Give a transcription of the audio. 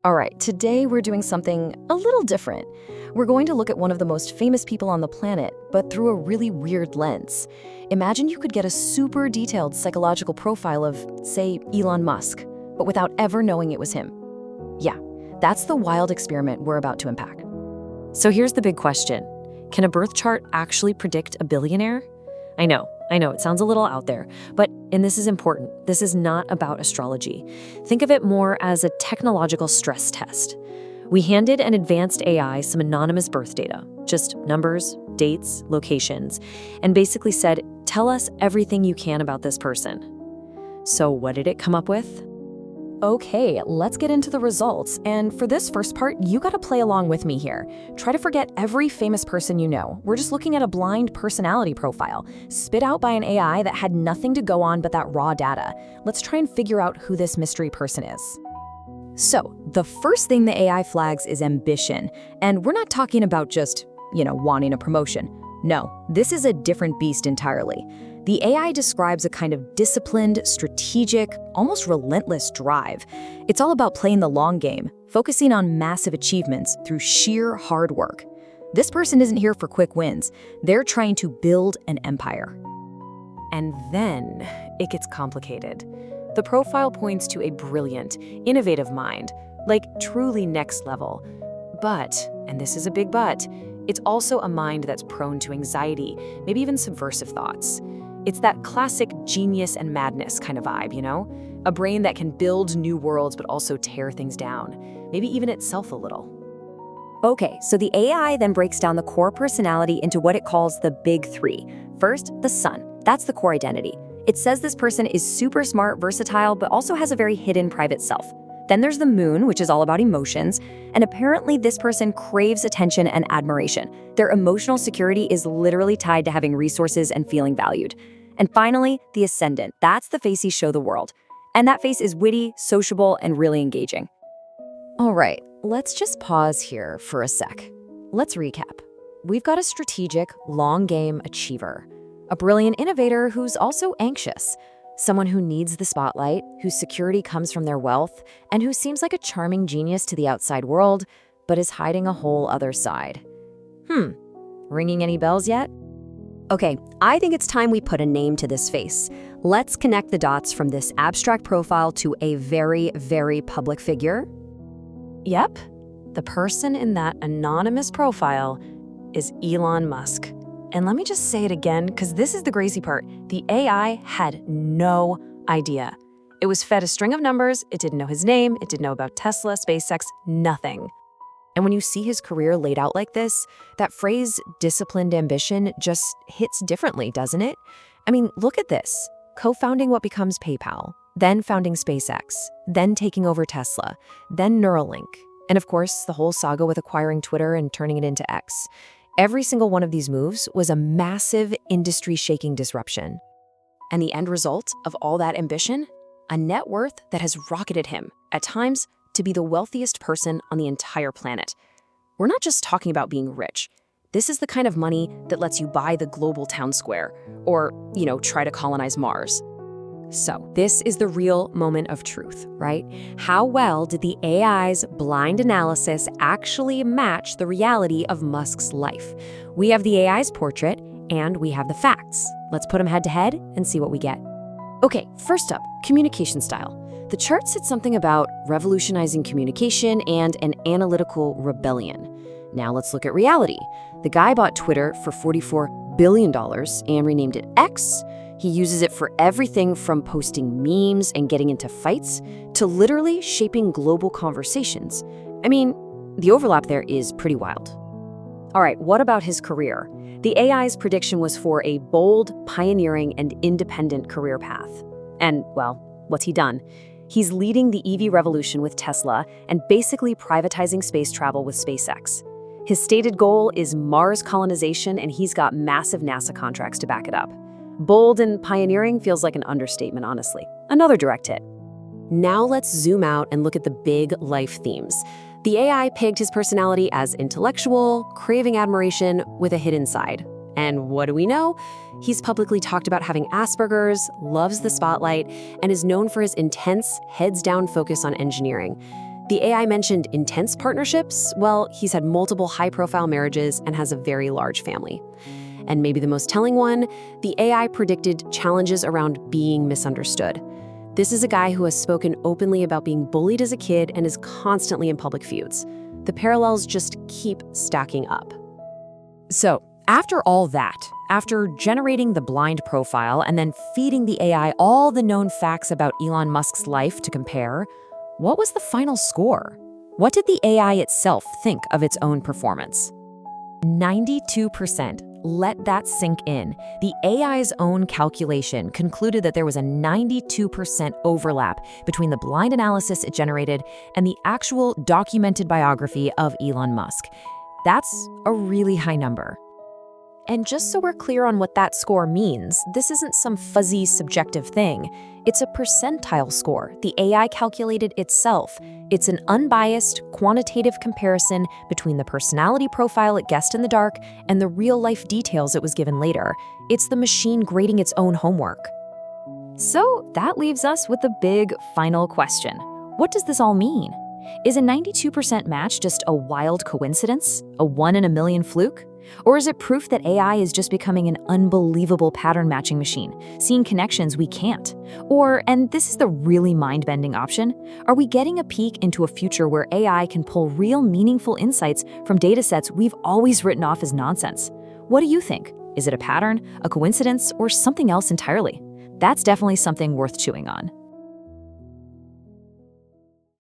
All right, today we're doing something a little different. We're going to look at one of the most famous people on the planet, but through a really weird lens. Imagine you could get a super detailed psychological profile of, say, Elon Musk, but without ever knowing it was him. Yeah, that's the wild experiment we're about to unpack. So here's the big question. Can a birth chart actually predict a billionaire? I know, it sounds a little out there, and this is important, this is not about astrology. Think of it more as a technological stress test. We handed an advanced AI some anonymous birth data, just numbers, dates, locations, and basically said, tell us everything you can about this person. So what did it come up with? Okay, let's get into the results. And for this first part, you gotta play along with me here. Try to forget every famous person you know. We're just looking at a blind personality profile, spit out by an AI that had nothing to go on but that raw data. Let's try and figure out who this mystery person is. So, the first thing the AI flags is ambition. And we're not talking about just, wanting a promotion. No, this is a different beast entirely. The AI describes a kind of disciplined, strategic, almost relentless drive. It's all about playing the long game, focusing on massive achievements through sheer hard work. This person isn't here for quick wins. They're trying to build an empire. And then it gets complicated. The profile points to a brilliant, innovative mind, like truly next level. But, and this is a big but, it's also a mind that's prone to anxiety, maybe even subversive thoughts. It's that classic genius and madness kind of vibe, A brain that can build new worlds but also tear things down, maybe even itself a little. Okay, so the AI then breaks down the core personality into what it calls the big three. First, the sun. That's the core identity. It says this person is super smart, versatile, but also has a very hidden private self. Then there's the moon, which is all about emotions, and apparently this person craves attention and admiration. Their emotional security is literally tied to having resources and feeling valued. And finally, the ascendant. That's the face he show the world. And that face is witty, sociable, and really engaging. All right, let's just pause here for a sec. Let's recap. We've got a strategic, long-game achiever, a brilliant innovator who's also anxious, someone who needs the spotlight, whose security comes from their wealth, and who seems like a charming genius to the outside world, but is hiding a whole other side. Ringing any bells yet? Okay, I think it's time we put a name to this face. Let's connect the dots from this abstract profile to a very, very public figure. Yep, the person in that anonymous profile is Elon Musk. And let me just say it again, because this is the crazy part. The AI had no idea. It was fed a string of numbers, it didn't know his name, it didn't know about Tesla, SpaceX, nothing. And when you see his career laid out like this, that phrase, disciplined ambition, just hits differently, doesn't it? I mean, look at this. Co-founding what becomes PayPal, then founding SpaceX, then taking over Tesla, then Neuralink, and of course, the whole saga with acquiring Twitter and turning it into X. Every single one of these moves was a massive industry-shaking disruption. And the end result of all that ambition? A net worth that has rocketed him, at times, to be the wealthiest person on the entire planet. We're not just talking about being rich. This is the kind of money that lets you buy the global town square, or, try to colonize Mars. So, this is the real moment of truth, right? How well did the AI's blind analysis actually match the reality of Musk's life? We have the AI's portrait, and we have the facts. Let's put them head to head and see what we get. Okay, first up, communication style. The chart said something about revolutionizing communication and an analytical rebellion. Now let's look at reality. The guy bought Twitter for $44 billion and renamed it X. He uses it for everything from posting memes and getting into fights to literally shaping global conversations. I mean, the overlap there is pretty wild. All right, what about his career? The AI's prediction was for a bold, pioneering, and independent career path. And, well, what's he done? He's leading the EV revolution with Tesla and basically privatizing space travel with SpaceX. His stated goal is Mars colonization, and he's got massive NASA contracts to back it up. Bold and pioneering feels like an understatement, honestly. Another direct hit. Now let's zoom out and look at the big life themes. The AI pegged his personality as intellectual, craving admiration with a hidden side. And what do we know? He's publicly talked about having Asperger's, loves the spotlight, and is known for his intense, heads-down focus on engineering. The AI mentioned intense partnerships. Well, he's had multiple high-profile marriages and has a very large family. And maybe the most telling one, the AI predicted challenges around being misunderstood. This is a guy who has spoken openly about being bullied as a kid and is constantly in public feuds. The parallels just keep stacking up. So, after all that, after generating the blind profile and then feeding the AI all the known facts about Elon Musk's life to compare, what was the final score? What did the AI itself think of its own performance? 92%. Let that sink in. The AI's own calculation concluded that there was a 92% overlap between the blind analysis it generated and the actual documented biography of Elon Musk. That's a really high number. And just so we're clear on what that score means, this isn't some fuzzy subjective thing. It's a percentile score the AI calculated itself. It's an unbiased, quantitative comparison between the personality profile it guessed in the dark and the real-life details it was given later. It's the machine grading its own homework. So that leaves us with the big final question. What does this all mean? Is a 92% match just a wild coincidence? A 1 in a million fluke? Or is it proof that AI is just becoming an unbelievable pattern-matching machine, seeing connections we can't? Or, and this is the really mind-bending option, are we getting a peek into a future where AI can pull real meaningful insights from datasets we've always written off as nonsense? What do you think? Is it a pattern, a coincidence, or something else entirely? That's definitely something worth chewing on.